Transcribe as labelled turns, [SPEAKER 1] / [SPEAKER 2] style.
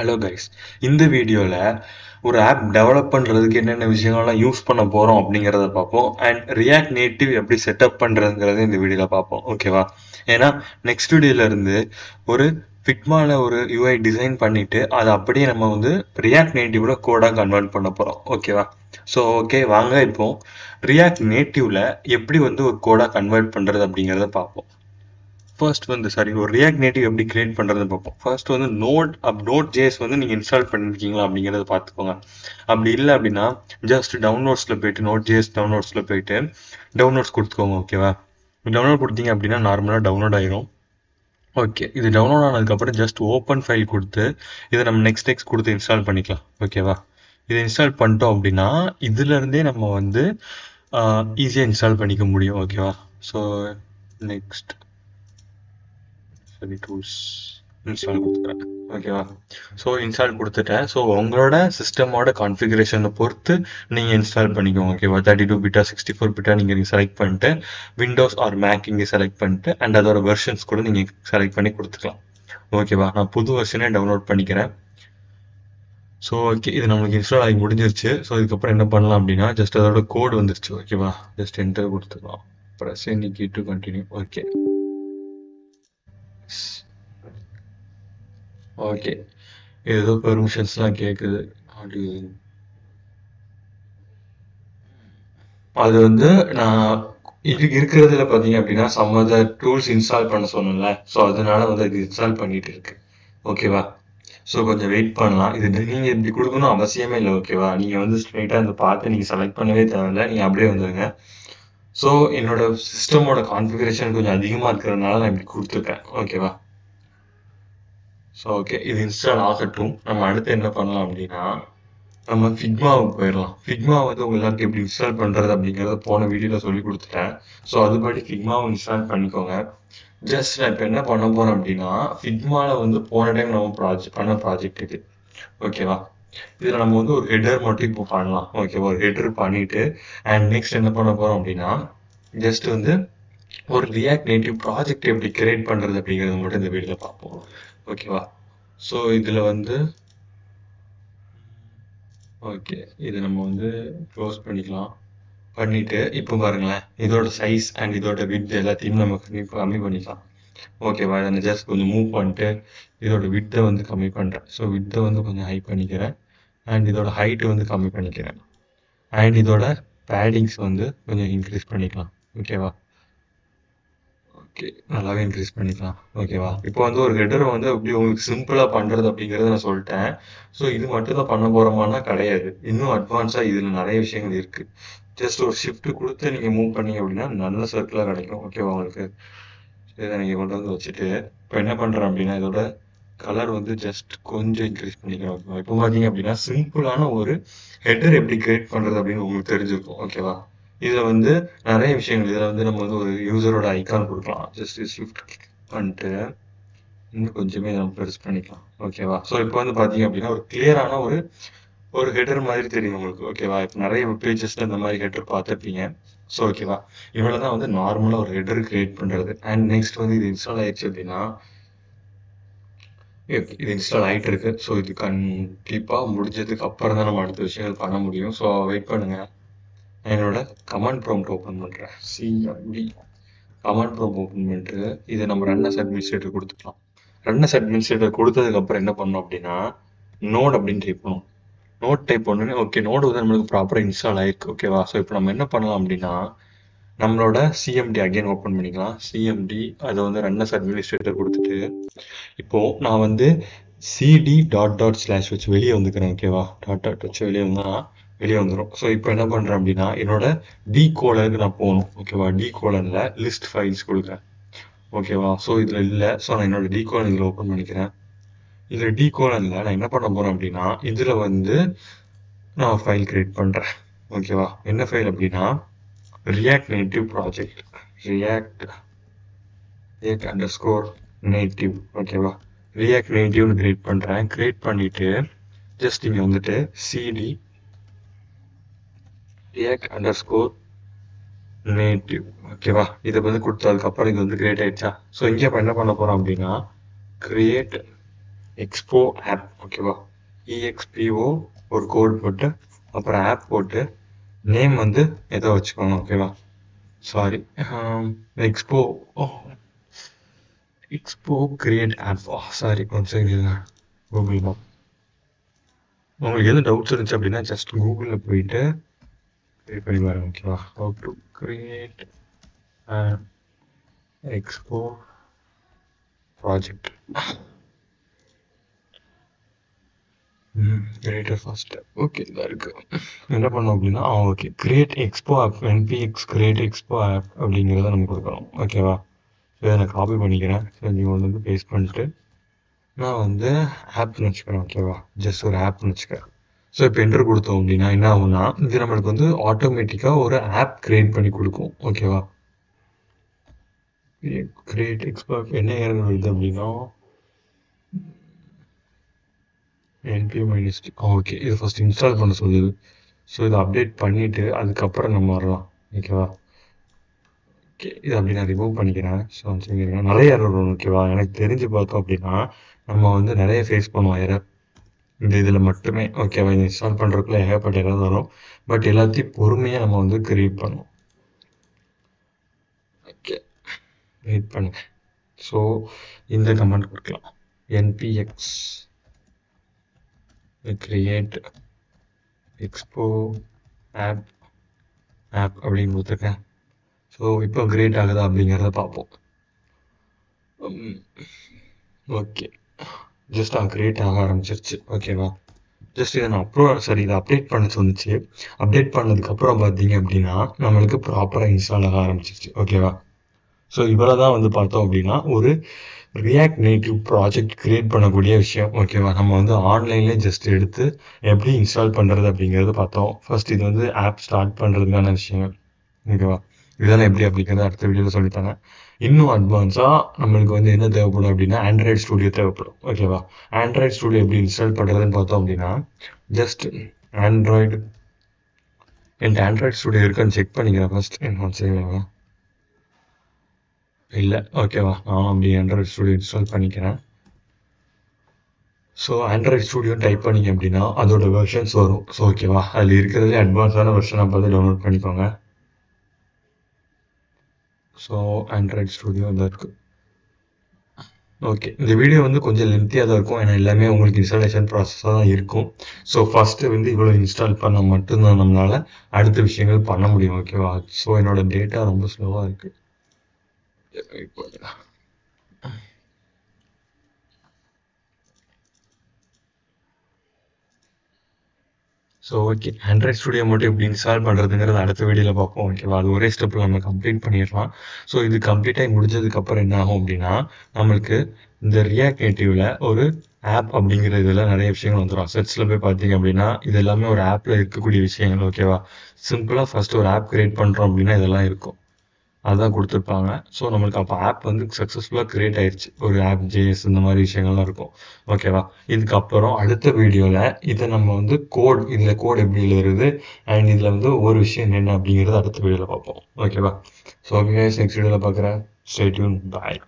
[SPEAKER 1] Hello guys, இந்த வீடியோவில் ஒரு ஆப் டெவலப் பண்ணுறதுக்கு என்னென்ன விஷயங்கள்லாம் யூஸ் பண்ண போகிறோம் அப்படிங்கிறத பார்ப்போம். அண்ட் ரியாக்ட் நேட்டிவ் எப்படி செட்டப் பண்ணுறதுங்கிறத இந்த வீடியோவில் பார்ப்போம். ஓகேவா? ஏன்னா நெக்ஸ்ட் வீடியோலேருந்து ஒரு ஃபிக்மாவில் ஒரு யூஐ டிசைன் பண்ணிவிட்டு அதை அப்படியே நம்ம வந்து ரியாக்ட் நேட்டிவ்ல கோடாக கன்வெர்ட் பண்ண போகிறோம். ஓகேவா? ஸோ ஓகே, வாங்க இப்போ ரியாக்ட் நேட்டிவ்ல எப்படி வந்து ஒரு கோடாக கன்வெர்ட் பண்ணுறது அப்படிங்கிறத பார்ப்போம். ஃபர்ஸ்ட் வந்து ஒரு ரியாக்ட் நேட்டிவ் எப்படி கிரியேட் பண்ணுறதுன்னு பார்ப்போம். ஃபர்ஸ்ட் வந்து நோட் ஜேஎஸ் வந்து நீங்கள் இன்ஸ்டால் பண்ணியிருக்கீங்களா அப்படிங்கிறத பார்த்துக்கோங்க. அப்படி இல்லை அப்படின்னா ஜஸ்ட் டவுன்லோட்ஸில் போயிட்டு நோட் ஜேஎஸ் டவுன்லோட்ஸில் போயிட்டு டவுன்லோட்ஸ் கொடுத்துக்கோங்க. ஓகேவா? டவுன்லோட் கொடுத்தீங்க அப்படின்னா நார்மலாக டவுன்லோட் ஆயிரும். ஓகே, இது டவுன்லோட் ஆனதுக்கப்புறம் ஜஸ்ட் ஓப்பன் ஃபைல் கொடுத்து இதை நம்ம நெக்ஸ்ட் கொடுத்து இன்ஸ்டால் பண்ணிக்கலாம். ஓகேவா? இதை இன்ஸ்டால் பண்ணிட்டோம் அப்படின்னா இதுலேருந்தே நம்ம வந்து ஈஸியாக இன்ஸ்டால் பண்ணிக்க முடியும். ஓகேவா? ஸோ நெக்ஸ்ட் டூல்ஸ் இன்ஸ்டால் கொடுத்துக்கிறேன். ஓகேவா? ஸோ இன்ஸ்டால் கொடுத்துட்டேன். ஸோ உங்களோட சிஸ்டமோட கான்ஃபிகரேஷனை பொறுத்து நீங்கள் இன்ஸ்டால் பண்ணிக்கோங்க. ஓகேவா? 32 பிட்டா 64 பிட்டா நீங்கள் செலக்ட் பண்ணிட்டு விண்டோஸ் ஆர் மேக் இங்கே செலக்ட் பண்ணிட்டு அண்ட் அதோட வெர்ஷன்ஸ் கூட நீங்கள் செலக்ட் பண்ணி கொடுத்துக்கலாம். ஓகேவா? நான் புது வெர்ஷனே டவுன்லோட் பண்ணிக்கிறேன். ஸோ ஓகே, இது நம்மளுக்கு இன்ஸ்டால் ஆகி முடிஞ்சிருச்சு. ஸோ இதுக்கப்புறம் என்ன பண்ணலாம் அப்படின்னா ஜஸ்ட் அதோட கோடு வந்துருச்சு. ஓகேவா? ஜஸ்ட் என்டர் கொடுத்துக்கலாம். ப்ரெஸ் இன்னைக்கு டு கண்டினியூ. ஓகே ஓகே, ஏதோ பெர்மிஷன்ஸ்லாம் கேட்குது. அது வந்து நான் இதுக்கு இருக்கிறதுல பார்த்தீங்க அப்படின்னா சம் அதர் டூல்ஸ் இன்ஸ்டால் பண்ண சொன்னேன்ல, ஸோ அதனால வந்து இது இன்ஸ்டால் பண்ணிட்டு இருக்கு. ஓகேவா? ஸோ கொஞ்சம் வெயிட் பண்ணலாம். இது நீங்கள் இப்படி கொடுக்கணும் அவசியமே இல்லை. ஓகேவா? நீங்கள் வந்து ஸ்ட்ரெயிட்டாக அந்த பார்த்து நீங்கள் செலக்ட் பண்ணவே தேவையில்லை, நீங்கள் அப்படியே வந்துடுங்க. ஸோ என்னோட சிஸ்டமோட கான்ஃபிகரேஷன் கொஞ்சம் அதிகமாக இருக்கிறதுனால நான் இப்படி கொடுத்துருக்கேன். ஓகேவா? ஸோ ஓகே, இது இன்ஸ்டால் ஆகட்டும். நம்ம அடுத்து என்ன பண்ணலாம் அப்படின்னா நம்ம ஃபிக்மாவுக்கு போயிடலாம். ஃபிக்மா வந்து உங்களுக்கு எப்படி இன்ஸ்டால் பண்ணுறது அப்படிங்கிறத போன வீடியோவில் சொல்லி கொடுத்துட்டேன். ஸோ அதுபடி ஃபிக்மாவை இன்ஸ்டால் பண்ணிக்கோங்க. ஜஸ்ட் நான் இப்போ என்ன பண்ண போகிறேன் அப்படின்னா ஃபிக்மாவில் வந்து போன டைம் நம்ம பண்ண ப்ராஜெக்ட் இது. ஓகேவா? இதில் நம்ம வந்து ஒரு ஹெட்டர் மட்டும் இப்போ பண்ணலாம். ஓகேவா? ஒரு ஹெட்டர் பண்ணிவிட்டு அண்ட் நெக்ஸ்ட் என்ன பண்ண போகிறோம் அப்படின்னா ஜஸ்ட் வந்து ஒரு ரியாக்ட் நேட்டிவ் ப்ராஜெக்ட் எப்படி கிரியேட் பண்ணுறது அப்படிங்கிறத மட்டும் இந்த வீடியோவில் பார்ப்போம். ஓகேவா? ஸோ இதில் வந்து ஓகே, இது நம்ம வந்து க்ளோஸ் பண்ணிக்கலாம். பண்ணிவிட்டு இப்போ பாருங்களேன், இதோட சைஸ் அண்ட் இதோட விட்த் எல்லாத்தையும் நம்ம கம்மி பண்ணிக்கலாம். ஓகேவா? இதை நான் ஜஸ்ட் கொஞ்சம் மூவ் பண்ணிட்டு இதோட வித்தை வந்து கம்மி பண்ணுறேன். ஸோ வித்தை வந்து கொஞ்சம் ஹை பண்ணிக்கிறேன் அண்ட் இதோட ஹைட்டு வந்து கம்மி பண்ணிக்கிறேன் அண்ட் இதோட பேடிங்ஸ் வந்து கொஞ்சம் இன்க்ரீஸ் பண்ணிக்கலாம். ஓகேவா? ஓகே, நல்லாவே இன்க்ரீஸ் பண்ணிக்கலாம். ஓகேவா? இப்போ வந்து ஒரு ஹெட்டரை வந்து அப்படி உங்களுக்கு சிம்பிளாக பண்ணுறது அப்படிங்கிறத நான் சொல்லிட்டேன். ஸோ இது மட்டும் தான் பண்ண போகிறோமானா கிடையாது. இன்னும் அட்வான்ஸாக இதில் நிறைய விஷயங்கள் இருக்குது. ஜஸ்ட் ஒரு ஷிஃப்ட் கொடுத்து நீங்கள் மூவ் பண்ணீங்க அப்படின்னா நல்ல சர்க்கிளாக கிடைக்கும். ஓகேவா? உங்களுக்கு இதை நீங்கள் கொண்டு வந்து வச்சுட்டு இப்போ என்ன பண்ணுறேன் அப்படின்னா இதோட கலர் வந்து ஜஸ்ட் கொஞ்சம் இன்க்ரீஸ் பண்ணிக்கிறேன். ஓகேவா? இப்போ பார்த்தீங்க அப்படின்னா சிம்பிளான ஒரு ஹெட்டர் எப்படி கிரியேட் பண்ணுறது அப்படின்னு உங்களுக்கு தெரிஞ்சிருக்கும். ஓகேவா? இதில் வந்து நிறைய விஷயங்கள் இதில் வந்து நம்ம வந்து ஒரு யூசரோட ஐக்கான் கொடுக்கலாம். ஜஸ்ட் ஷிஃப்ட் பண்ணிட்டு இன்னும் கொஞ்சமே நம்ம பெருசு பண்ணிக்கலாம். ஓகேவா? ஸோ இப்போ வந்து பார்த்தீங்க அப்படின்னா ஒரு கிளியரான ஒரு ஹெட்டர் மாதிரி தெரியும் உங்களுக்கு. ஓகேவா? இப்போ நிறைய வெப் பேஜஸ்ல இந்த மாதிரி ஹெட்டர் பார்த்துருப்பீங்க. ஸோ ஓகேவா? இவ்வளோ தான் வந்து நார்மலாக ஒரு ஹெட்டர் கிரியேட் பண்ணுறது. அண்ட் நெக்ஸ்ட் வந்து இது இன்ஸ்டால் ஆயிடுச்சு அப்படின்னா இது இன்ஸ்டால் ஆகிட்டு இருக்கு. ஸோ இது கண்டிப்பாக முடிஞ்சதுக்கு அப்புறம் தான் நம்ம அடுத்த விஷயங்கள் பண்ண முடியும். ஸோ வெயிட் பண்ணுங்க. என்னோட கமாண்ட் ப்ராம்ப்ட் ஓப்பன் பண்ணுறேன். சிஎம்டி கமாண்ட் ப்ராம்ப்ட் ஓப்பன் பண்ணிட்டு இதை நம்ம ரன் அஸ் அட்மினிஸ்ட்ரேட்டர் கொடுத்துக்கலாம். ரன் அஸ் அட்மினிஸ்ட்ரேட்டர் கொடுத்ததுக்கப்புறம் என்ன பண்ணணும் அப்படின்னா நோட் அப்படின்னு டைப் பண்ணணும். நோட் டைப் பண்ணோன்னே ஓகே, நோடு வந்து நம்மளுக்கு ப்ராப்பராக இன்ஸ்டால் ஆயிருக்கு. ஓகேவா? ஸோ இப்போ நம்ம என்ன பண்ணலாம் அப்படின்னா நம்மளோட சிஎம்டி அகைன் ஓப்பன் பண்ணிக்கலாம். சிஎம்டி அதை வந்து ரன் அஸ் அட்மினிஸ்ட்ரேட்டர் கொடுத்துட்டு இப்போது நான் வந்து சிடி டாட் வச்சு வெளியே வந்துக்கிறேன். ஓகேவா? டாட் வச்சு வெளியே வந்துடும். ஸோ இப்போ என்ன பண்ணுறேன் அப்படின்னா என்னோட டி கோலனுக்கு நான் போகணும். ஓகேவா? டி கோலனில் லிஸ்ட் ஃபைல்ஸ் கொடுக்குறேன். ஓகேவா? ஸோ இதில் இல்லை. ஸோ நான் என்னோட டி கோலன் இதில் ஓப்பன் பண்ணிக்கிறேன். இதில் டி கோலனில் நான் என்ன பண்ண போகிறேன் அப்படின்னா இதில் வந்து நான் ஃபைல் கிரியேட் பண்ணுறேன். ஓகேவா? என்ன ஃபைல் அப்படின்னா react native project react underscore native. ஓகேவா? ரியாக்ட் நேட்டிவ்னு கிரியேட் பண்ணுறேன். கிரியேட் பண்ணிவிட்டு ஜஸ்ட் இங்கே வந்துட்டு சிடி ரியாக்ட் அண்டர்ஸ்கோர் நேட்டிவ். ஓகேவா? இதை வந்து கொடுத்ததுக்கப்புறம் இது வந்து கிரியேட் ஆயிடுச்சா? ஸோ இங்கே இப்போ என்ன பண்ண போகிறோம் அப்படின்னா கிரியேட் எக்ஸ்போ ஆப் ஓகேவா. EXPO ஒரு கோட் போட்டு அப்புறம் ஆப் போட்டு நேம் வந்து ஏதோ வச்சுக்கோங்க ஓகேவா. Sorry Expo create app. Sorry கொஞ்சம் கூகுள் மேப். உங்களுக்கு எதுவும் டவுட்ஸ் இருந்துச்சு அப்படின்னா ஜஸ்ட் கூகுளில் போயிட்டு டைப் பண்ணி பாருங்க ஓகேவா. How to create Expo project. Creator first okay இதாக இருக்கு. என்ன பண்ணோம் அப்படின்னா okay create Expo app NPX create Expo app அப்படிங்கிறத நம்ம கொடுக்கணும் ஓகேவா. ஸோ இதை நான் காப்பி பண்ணிக்கிறேன். ஸோ நீங்கள் வந்து பேஸ்ட் பண்ணிட்டு நான் வந்து ஆப்னு வச்சுக்கிறேன் ஓகேவா. ஜஸ்ட் ஒரு ஆப்னு வச்சுக்கிறேன். ஸோ இப்போ என்டர் கொடுத்தோம் அப்படின்னா என்ன ஆகும்னா இது நம்மளுக்கு வந்து ஆட்டோமேட்டிக்காக ஒரு ஆப் கிரியேட் பண்ணி கொடுக்கும் ஓகேவா. கிரியேட் எக்ஸ்போ ஆப் என்ன ஏறன்னு வருது அப்படின்னா npm-t. ஓகே இது ஃபர்ஸ்ட் இன்ஸ்டால் பண்ண சொல்லுது. ஸோ இதை அப்டேட் பண்ணிவிட்டு அதுக்கப்புறம் நம்ம வரலாம் ஓகேவா. ஓகே இது அப்படி நான் ரிமூவ் பண்ணிக்கிறேன். ஸோ நிறைய எரர் வரும் ஓகேவா. எனக்கு தெரிஞ்சு பார்த்தோம் அப்படின்னா நம்ம வந்து நிறைய ஃபேஸ் பண்ணுவோம் எரர் இந்த இதில் மட்டுமே ஓகேவா. இது இன்ஸ்டால் பண்ணுறதுக்குள்ள ஏகப்பட்ட எரர் வரும். பட் எல்லாத்தையும் பொறுமையாக நம்ம வந்து கிரியேட் பண்ணுவோம். ஓகே வெயிட் பண்ணுங்க. ஸோ இந்த கமெண்ட் கொடுக்கலாம் npx கிரியேட் எக்ஸ்போ ஆப் அப்படின்னு கொடுத்துருக்கேன். ஸோ இப்போ கிரியேட் ஆகுதா அப்படிங்கிறத பார்ப்போம். ஓகே ஜஸ்ட் கிரியேட் ஆக ஆரம்பிச்சிருச்சு ஓகேவா. ஜஸ்ட் இதை நான் இதை அப்டேட் பண்ண சொன்னிச்சு. அப்டேட் பண்ணதுக்கப்புறம் பார்த்தீங்க அப்படின்னா நம்மளுக்கு ப்ராப்பராக இன்ஸ்டால் ஆக ஆரம்பிச்சிருச்சு ஓகேவா. ஸோ இவ்வளோ தான் வந்து பார்த்தோம் அப்படின்னா ஒரு ரியாக்ட் நேட்டிவ் ப்ராஜெக்ட் கிரியேட் பண்ணக்கூடிய விஷயம் ஓகேவா. நம்ம வந்து ஆன்லைன்லேயே ஜஸ்ட் எடுத்து எப்படி இன்ஸ்டால் பண்ணுறது அப்படிங்கிறது பார்த்தோம். ஃபர்ஸ்ட் இது வந்து ஆப் ஸ்டார்ட் பண்ணுறதுக்கான விஷயங்கள் ஓகேவா. இதெல்லாம் எப்படி அப்படிங்கிறத அடுத்த வீடியோவில் சொல்லித்தாங்க. இன்னும் அட்வான்ஸாக நம்மளுக்கு வந்து என்ன தேவைப்படும் அப்படின்னா ஆண்ட்ராய்டு ஸ்டூடியோ தேவைப்படும் ஓகேவா. ஆண்ட்ராய்டு ஸ்டூடியோ எப்படி இன்ஸ்டால் பண்ணுறதுன்னு பார்த்தோம் அப்படின்னா ஜஸ்ட் என்கிட்ட ஆண்ட்ராய்டு ஸ்டூடியோ இருக்கான்னு செக் பண்ணிக்கிறேன் ஃபர்ஸ்ட். என்ன செய்வாங்க இல்லை ஓகேவா. நான் அப்படி ஆண்ட்ராய்டு ஸ்டூடியோ இன்ஸ்டால் பண்ணிக்கிறேன். ஸோ ஆண்ட்ராய்டு ஸ்டூடியோ டைப் பண்ணிங்க அப்படின்னா அதோட வெர்ஷன்ஸ் வரும். ஸோ ஓகேவா அதில் இருக்கிறதுலே அட்வான்ஸான வெர்ஷனை பார்த்து டவுன்லோட் பண்ணிக்கோங்க. ஸோ ஆண்ட்ராய்டு ஸ்டூடியோ தான் இருக்குது. ஓகே இந்த வீடியோ வந்து கொஞ்சம் லென்த்தியாக தான் இருக்கும். ஏன்னா எல்லாமே உங்களுக்கு இன்ஸ்டாலேஷன் ப்ராசஸாக தான் இருக்கும். ஸோ ஃபஸ்ட்டு வந்து இவ்வளோ இன்ஸ்டால் பண்ணால் மட்டும்தான் நம்மளால் அடுத்த விஷயங்கள் பண்ண முடியும் ஓகேவா. ஸோ என்னோட டேட்டா ரொம்ப ஸ்லோவாக இருக்குது. ஸோ ஓகே ஆண்ட்ராய்டு ஸ்டூடியோ மட்டும் எப்படி இன்ஸ்டால் பண்ணுறதுங்கிறது அடுத்த வீடியோவில் பார்ப்போம் ஓகேவா. அது ஒரே ஸ்டெப்பில் நம்ம கம்ப்ளீட் பண்ணிடலாம். ஸோ இது கம்ப்ளீட் ஆகி முடிஞ்சதுக்கப்புறம் என்ன ஆகும் அப்படின்னா நம்மளுக்கு இந்த ரியாக்ட் நேட்டிவ்ல ஒரு ஆப் அப்படிங்கிற இதில் நிறைய விஷயங்கள் வந்துடும். அசெட்ஸில் போய் பார்த்தீங்க அப்படின்னா இது எல்லாமே ஒரு ஆப்பில் இருக்கக்கூடிய விஷயங்கள் ஓகேவா. சிம்பிளாக ஃபர்ஸ்ட் ஒரு ஆப் கிரியேட் பண்ணுறோம் அப்படின்னா இதெல்லாம் இருக்கும். அதான் கொடுத்துருப்பாங்க. ஸோ நம்மளுக்கு அப்போ ஆப் வந்து சக்ஸஸ்ஃபுல்லாக கிரியேட் ஆயிடுச்சு. ஒரு ஆப் ஜேஎஸ் இந்த மாதிரி விஷயங்கள்லாம் இருக்கும் ஓகேவா. இதுக்கப்புறம் அடுத்த வீடியோவில் இதை நம்ம வந்து இதில் கோட் எப்படி எழுதுறது அண்ட் இதில் வந்து ஒவ்வொரு விஷயம் என்ன அப்படிங்கிறது அடுத்த வீடியோவில் பார்ப்போம் ஓகேவா. ஸோ ஓகே நெக்ஸ்ட் வீடியோவில் பார்க்குறேன். Stay tuned. பாய்.